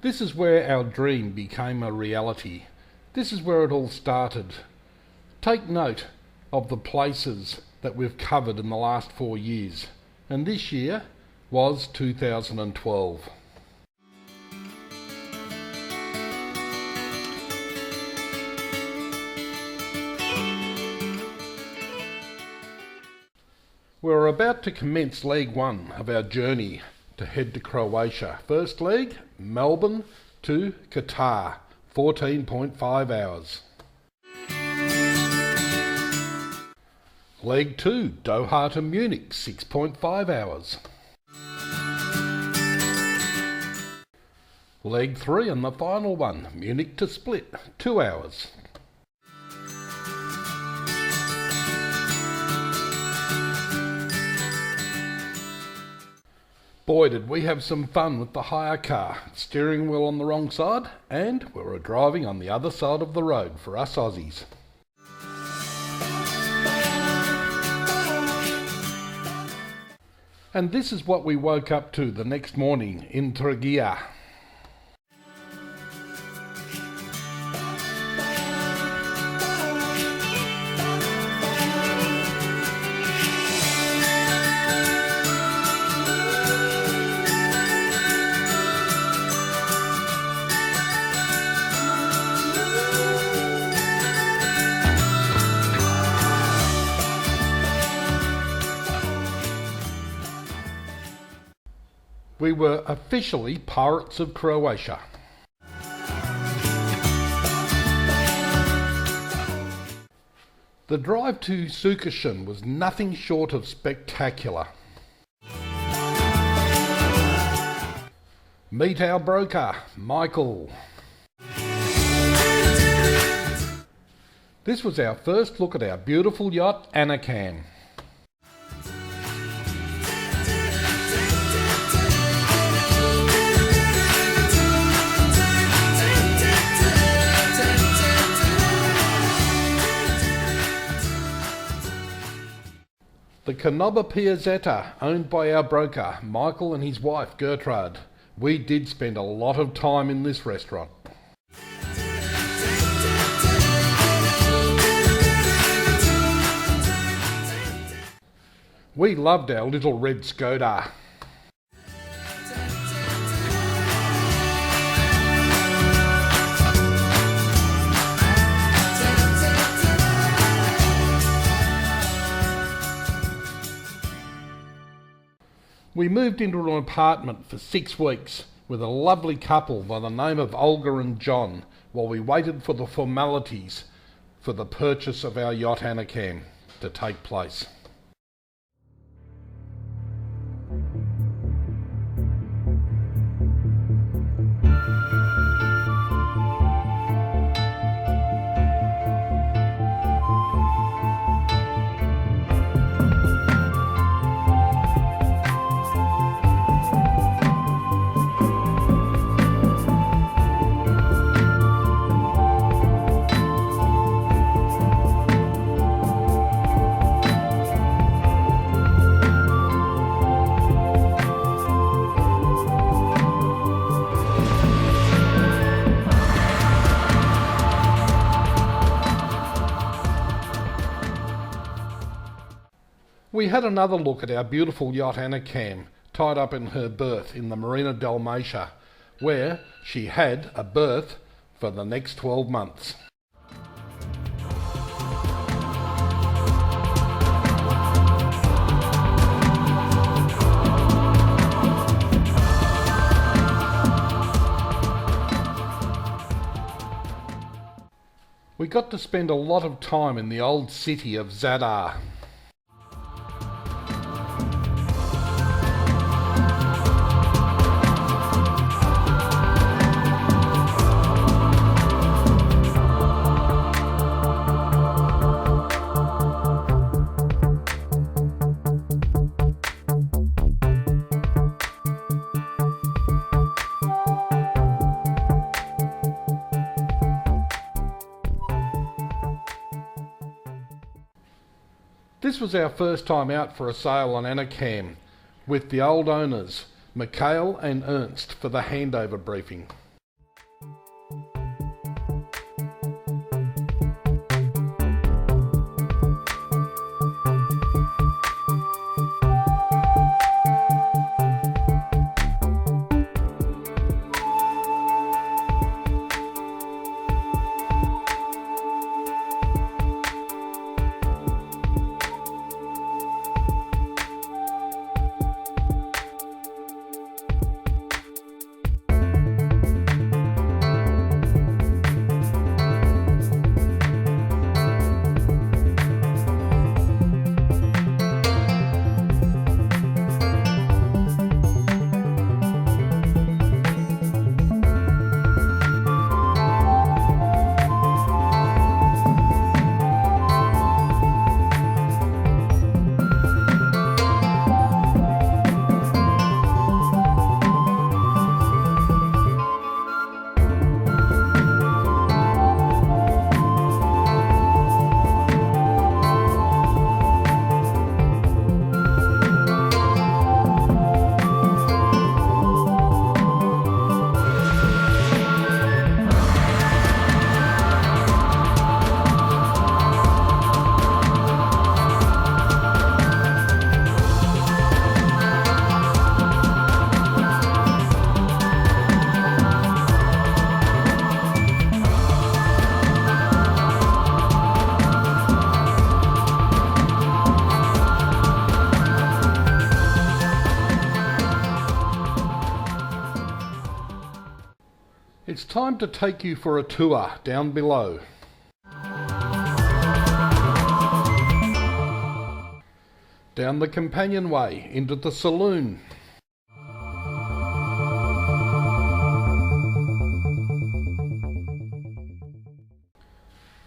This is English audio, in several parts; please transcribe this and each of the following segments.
This is where our dream became a reality. This is where it all started. Take note of the places that we've covered in the last 4 years, and this year was 2012. We're about to commence leg 1 of our journey to head to Croatia. First leg, Melbourne to Qatar, 14.5 hours. Leg 2, Doha to Munich, 6.5 hours. Leg 3 and the final one, Munich to Split, 2 hours. Boy, did we have some fun with the hire car. Steering wheel on the wrong side, and we were driving on the other side of the road for us Aussies. And this is what we woke up to the next morning in Trogir. We were officially pirates of Croatia. The drive to Sukošan was nothing short of spectacular. Meet our broker, Michael. This was our first look at our beautiful yacht, Annecam. The Canobba Piazzetta, owned by our broker, Michael, and his wife, Gertrude. We did spend a lot of time in this restaurant. We loved our little red Skoda. We moved into an apartment for 6 weeks with a lovely couple by the name of Olga and John while we waited for the formalities for the purchase of our yacht Annecam to take place. We had another look at our beautiful yacht Annecam, tied up in her berth in the Marina Dalmatia, where she had a berth for the next 12 months. We got to spend a lot of time in the old city of Zadar. This was our first time out for a sail on Annecam with the old owners, Mikhail and Ernst, for the handover briefing. time to take you for a tour down below. Down the companionway into the saloon.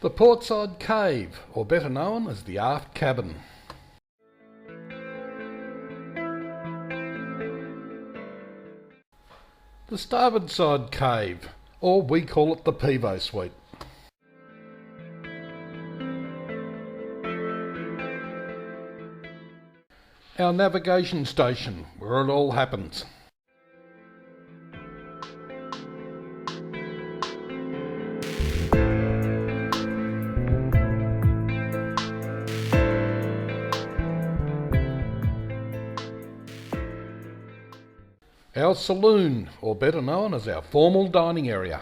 The portside cave, or better known as the aft cabin. The starboard side cave, or we call it the Pivo suite. Our navigation station, where it all happens. Our saloon, or better known as our formal dining area.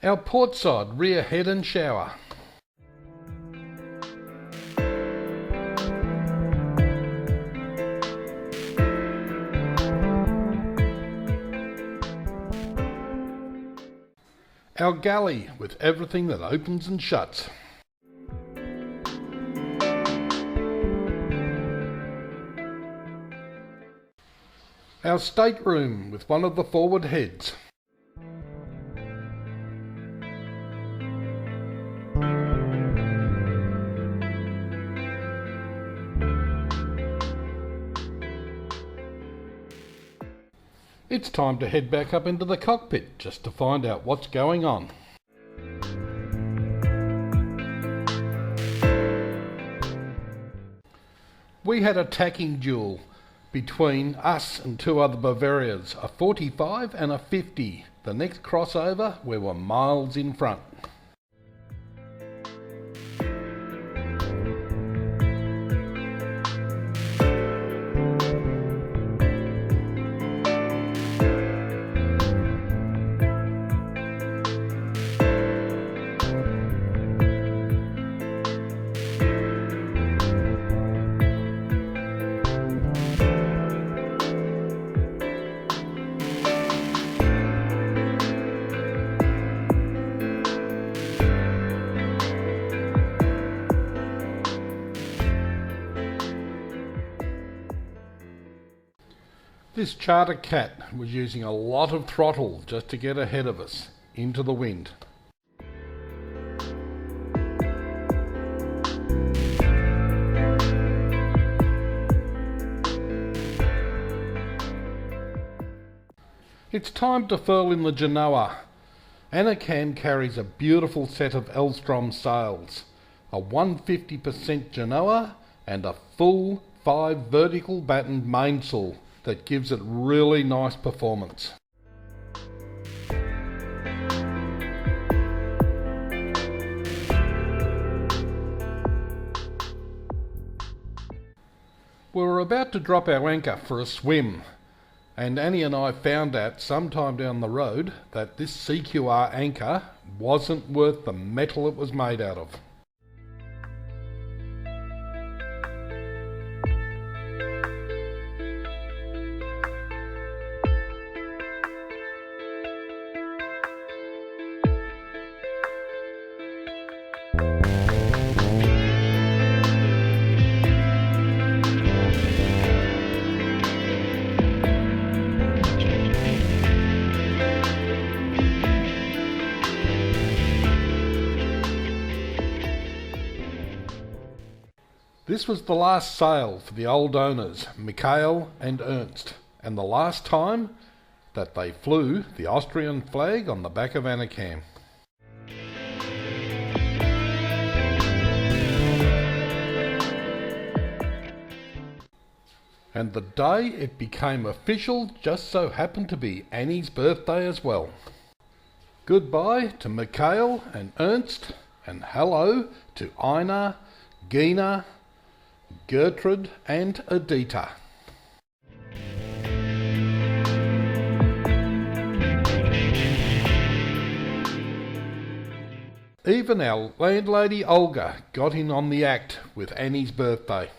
Our portside rear head and shower. Our galley with everything that opens and shuts. Our stateroom with one of the forward heads. It's time to head back up into the cockpit just to find out what's going on. We had a tacking duel between us and two other Bavarias, a 45 and a 50. The next crossover, we were miles in front. This charter cat was using a lot of throttle just to get ahead of us into the wind. It's time to furl in the Genoa. Annecam carries a beautiful set of Elstrom sails, a 150% Genoa and a full 5 vertical battened mainsail that gives it really nice performance. We were about to drop our anchor for a swim, and Annie and I found out sometime down the road that this CQR anchor wasn't worth the metal it was made out of. This was the last sail for the old owners, Michael and Ernst, and the last time that they flew the Austrian flag on the back of Annecam. And the day it became official just so happened to be Annie's birthday as well. Goodbye to Michael and Ernst, and hello to Ina, Gina, Gertrude and Edita. Even our landlady Olga got in on the act with Annie's birthday.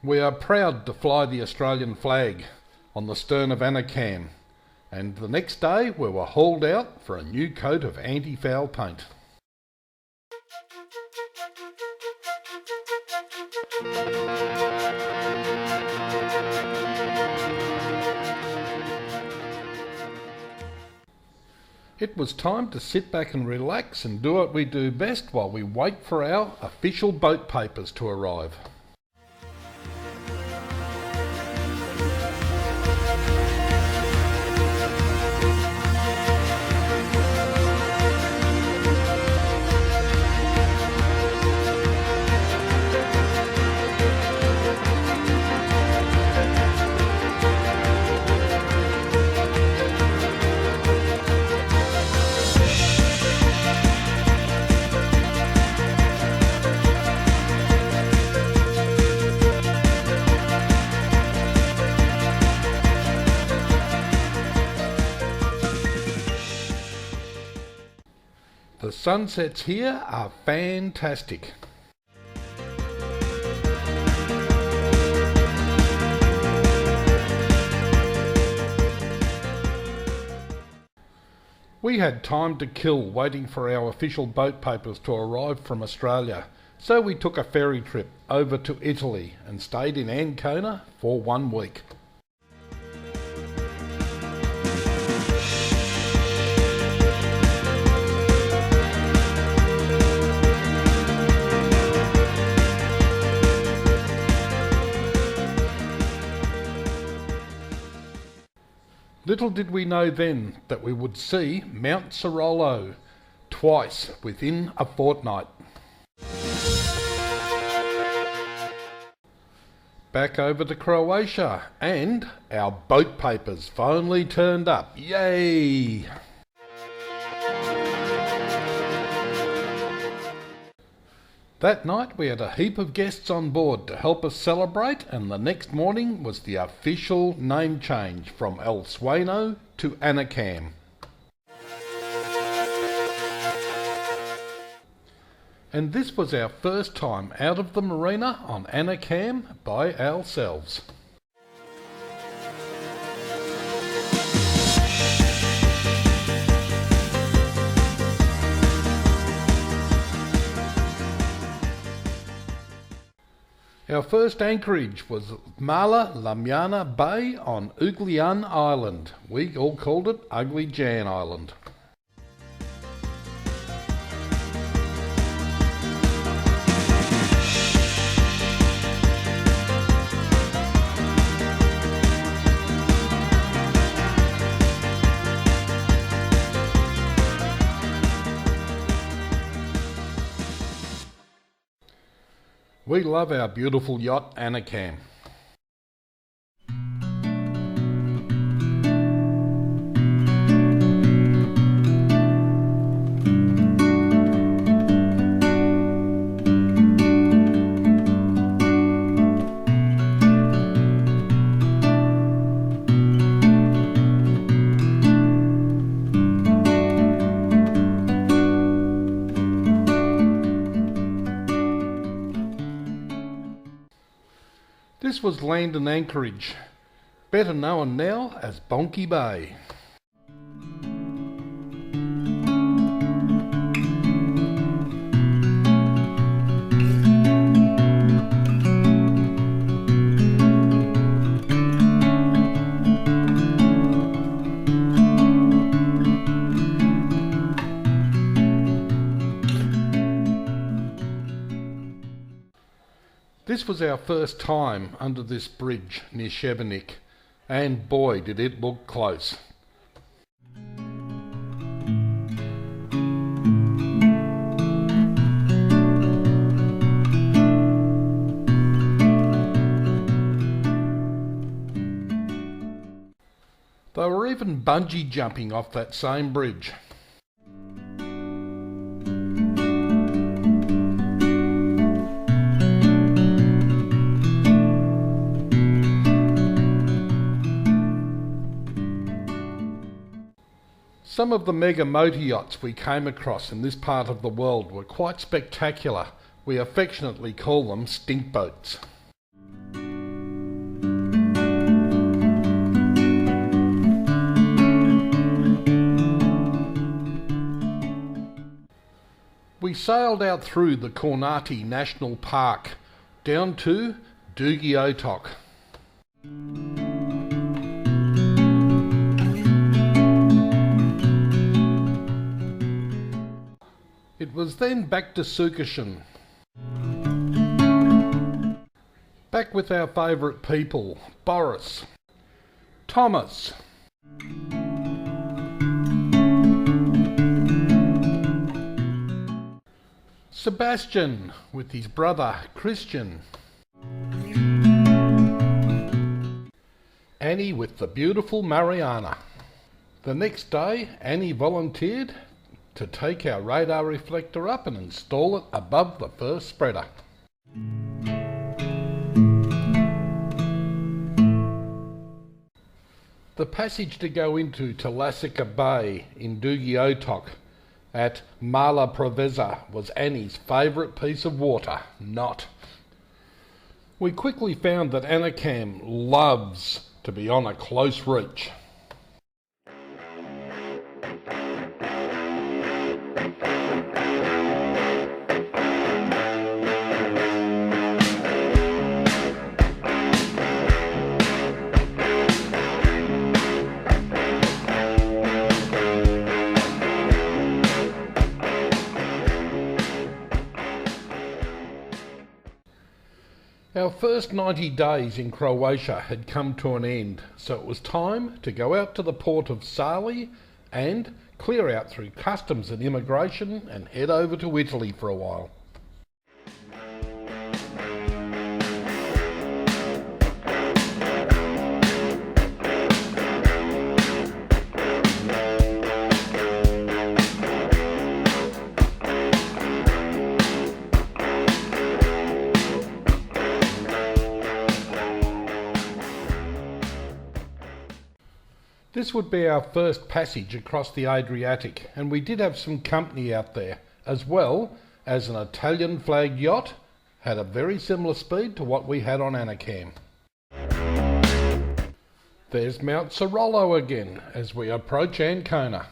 We are proud to fly the Australian flag on the stern of Annecam, and the next day we were hauled out for a new coat of anti-foul paint. It was time to sit back and relax and do what we do best while we wait for our official boat papers to arrive. The sunsets here are fantastic. We had time to kill waiting for our official boat papers to arrive from Australia, so we took a ferry trip over to Italy and stayed in Ancona for 1 week. Little did we know then that we would see Mount Cirolo twice within a fortnight. Back over to Croatia, and our boat papers finally turned up. Yay! That night we had a heap of guests on board to help us celebrate, and the next morning was the official name change from El Sueno to Annecam. And this was our first time out of the marina on Annecam by ourselves. Our first anchorage was Mala Lamiana Bay on Uglian Island. We all called it Ugly Jan Island. We love our beautiful yacht Annecam. This was Landon Anchorage, better known now as Bonky Bay. This was our first time under this bridge near Shebenik, and boy did it look close. They were even bungee jumping off that same bridge. Some of the mega motor yachts we came across in this part of the world were quite spectacular. We affectionately call them stink boats. We sailed out through the Kornati National Park down to Dugiotok. It was then back to Sukashin. Back with our favourite people, Boris, Thomas, Sebastian with his brother Christian, Annie with the beautiful Mariana. The next day, Annie volunteered to take our radar reflector up and install it above the first spreader. The passage to go into Telasica Bay in Dugiotok at Mala Proveza was Annie's favourite piece of water, not. We quickly found that Annecam loves to be on a close reach. Our first 90 days in Croatia had come to an end, so it was time to go out to the port of Sali and clear out through customs and immigration and head over to Italy for a while. This would be our first passage across the Adriatic, and we did have some company out there, as well as an Italian flagged yacht, had a very similar speed to what we had on Annecam. There's Mount Cerullo again as we approach Ancona.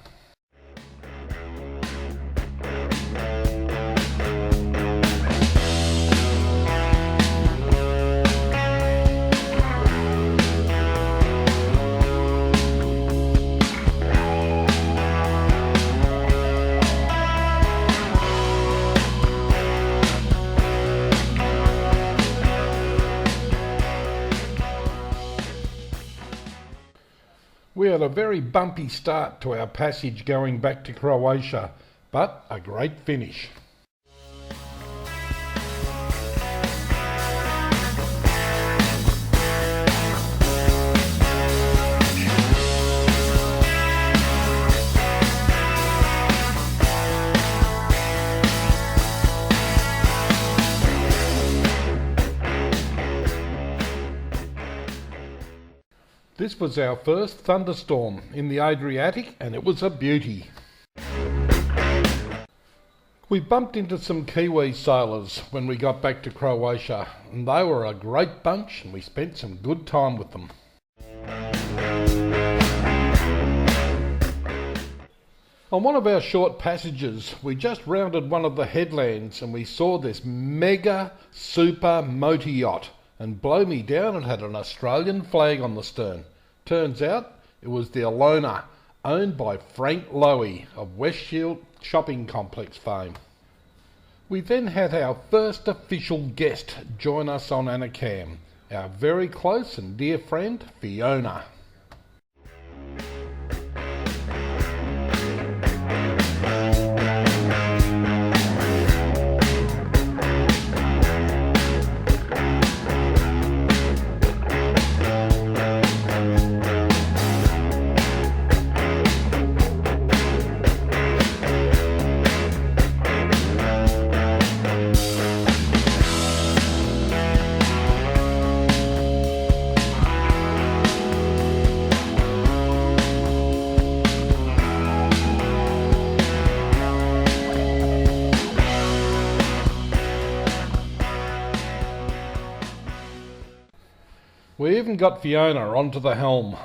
We had a very bumpy start to our passage going back to Croatia, but a great finish. This was our first thunderstorm in the Adriatic, and it was a beauty. We bumped into some Kiwi sailors when we got back to Croatia, and they were a great bunch and we spent some good time with them. On one of our short passages, we just rounded one of the headlands and we saw this mega super motor yacht, and blow me down, it had an Australian flag on the stern. Turns out it was the Alona, owned by Frank Lowy of Westshield Shopping Complex fame. We then had our first official guest join us on Annecam, our very close and dear friend Fiona. We even got Fiona onto the helm.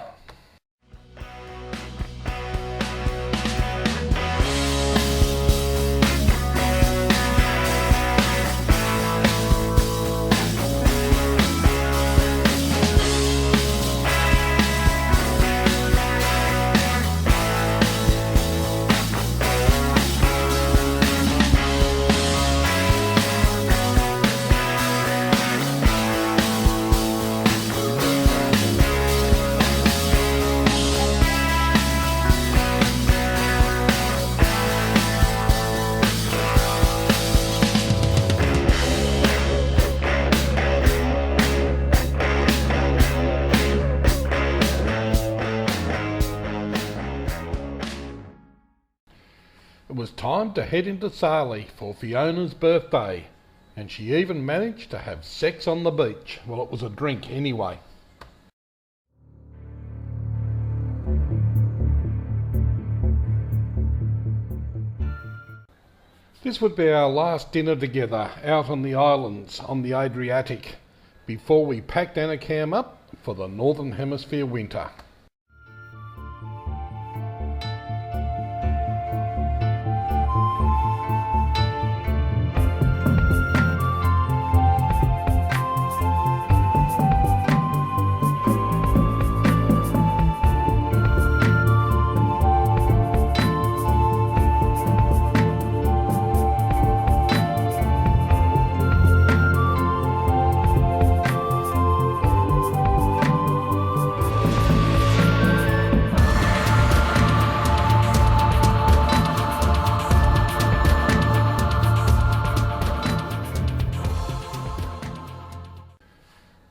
It was time to head into Sali for Fiona's birthday, and she even managed to have sex on the beach. Well, it was a drink anyway. This would be our last dinner together out on the islands on the Adriatic before we packed Annecam up for the Northern Hemisphere winter.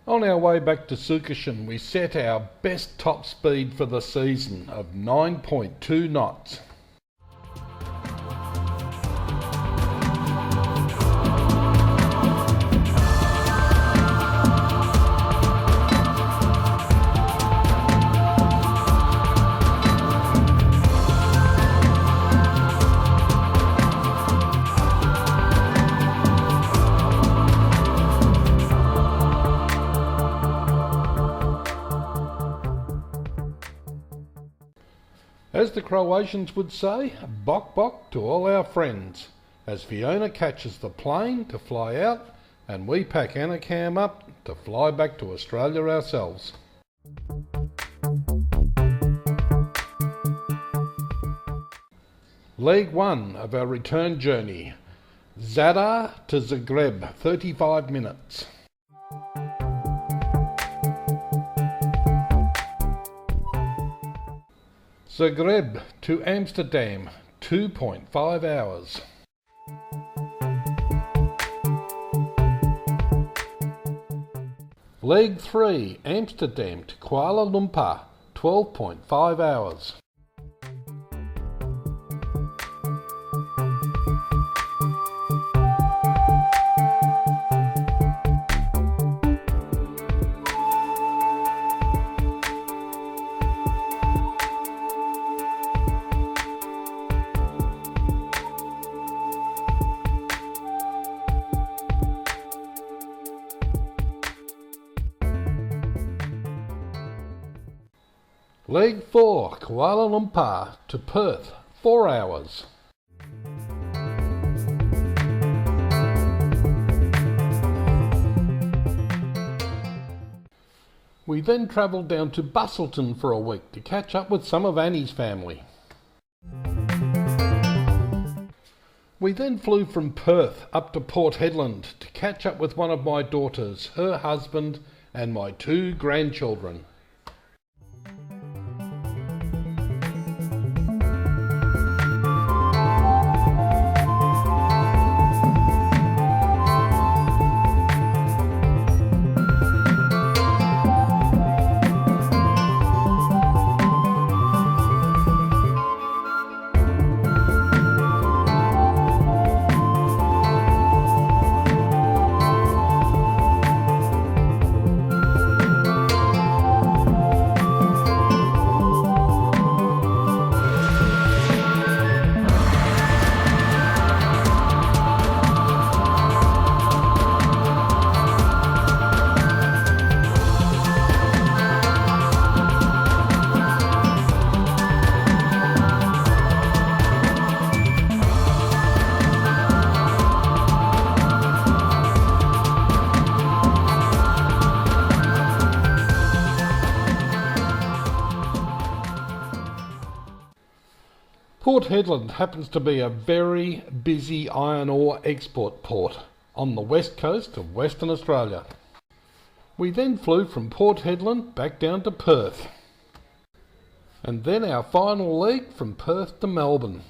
On our way back to Sukashin, we set our best top speed for the season of 9.2 knots. As the Croatians would say, bok bok to all our friends, as Fiona catches the plane to fly out and we pack Annecam up to fly back to Australia ourselves. Leg 1 of our return journey, Zadar to Zagreb, 35 minutes. Zagreb to Amsterdam, 2.5 hours. Leg 3, Amsterdam to Kuala Lumpur, 12.5 hours. Leg 4, Kuala Lumpur to Perth, 4 hours. We then travelled down to Busselton for a week to catch up with some of Annie's family. We then flew from Perth up to Port Hedland to catch up with one of my daughters, her husband and my 2 grandchildren. Port Hedland happens to be a very busy iron ore export port on the west coast of Western Australia. We then flew from Port Hedland back down to Perth, and then our final leg from Perth to Melbourne.